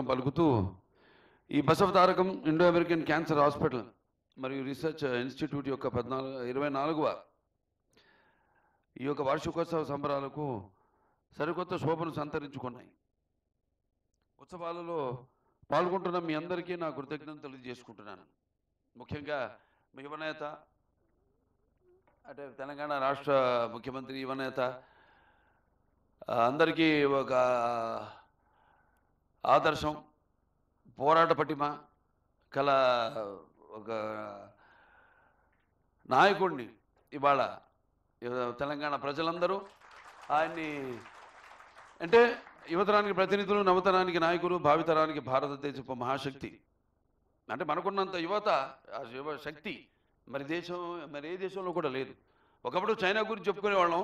పలుకుతూ ఈ Basavatarakam Indo American cancer hospital మరియు రీసెర్చ్ ఇన్స్టిట్యూట్ యొక్క 24వ ఈ యొక్క వార్షికోత్సవ సంబరాలకు సరికొత్త శోభను సంతరించుకున్నాయి. ఉత్సవాలలో పాల్గొంటున్న మీ అందరికీ నా కృతజ్ఞతలు తెలియజేసుకుంటున్నాను. ముఖ్యంగా మీ యువనేత, అంటే తెలంగాణ రాష్ట్ర ముఖ్యమంత్రి యువనేత అందరికీ ఒక ఆదర్శం, పోరాట పటిమ కల ఒక నాయకుడిని ఇవాళ తెలంగాణ ప్రజలందరూ ఆయన్ని, అంటే యువతరానికి ప్రతినిధులు, నవతరానికి నాయకులు, భావితరానికి భారతదేశపు మహాశక్తి. అంటే మనకున్నంత యువత, ఆ యువ శక్తి మరి ఏ దేశంలో కూడా లేదు. ఒకప్పుడు చైనా గురించి చెప్పుకునేవాళ్ళం,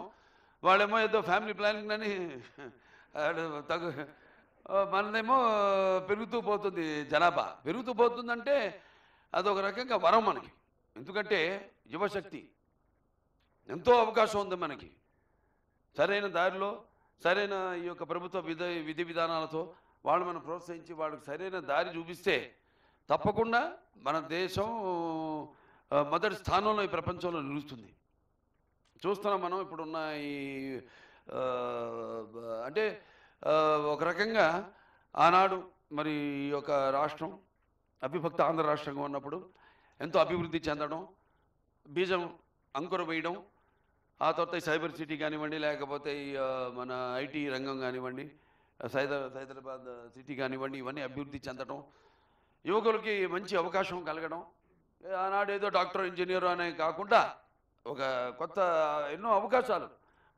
వాళ్ళేమో ఏదో ఫ్యామిలీ ప్లానింగ్ అని మనదేమో పెరుగుతూ పోతుంది, జనాభా పెరుగుతూ పోతుందంటే అదొక రకంగా వరం మనకి. ఎందుకంటే యువశక్తి ఎంతో అవకాశం ఉంది మనకి. సరైన దారిలో, సరైన ఈ యొక్క ప్రభుత్వ విధి విధానాలతో వాళ్ళు మనం ప్రోత్సహించి వాళ్ళకి సరైన దారి చూపిస్తే తప్పకుండా మన దేశం మొదటి స్థానంలో ఈ ప్రపంచంలో నిలుస్తుంది. చూస్తున్నాం మనం ఇప్పుడున్న ఈ అంటే ఒక రకంగా ఆనాడు మరి ఈ యొక్క రాష్ట్రం అవిభక్త ఆంధ్ర రాష్ట్రంగా ఉన్నప్పుడు ఎంతో అభివృద్ధి చెందడం, బీజం అంకుర వేయడం, ఆ తర్వాత ఈ సైబర్ సిటీ కానివ్వండి, లేకపోతే ఈ మన ఐటీ రంగం కానివ్వండి, హైదరాబాద్ సిటీ కానివ్వండి, ఇవన్నీ అభివృద్ధి చెందడం, యువకులకి మంచి అవకాశం కలగడం, ఆనాడు ఏదో డాక్టర్, ఇంజనీర్ అనే కాకుండా ఒక కొత్త ఎన్నో అవకాశాలు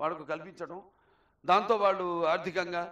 వాళ్ళకు కల్పించడం, దాంతో వాళ్ళు ఆర్థికంగా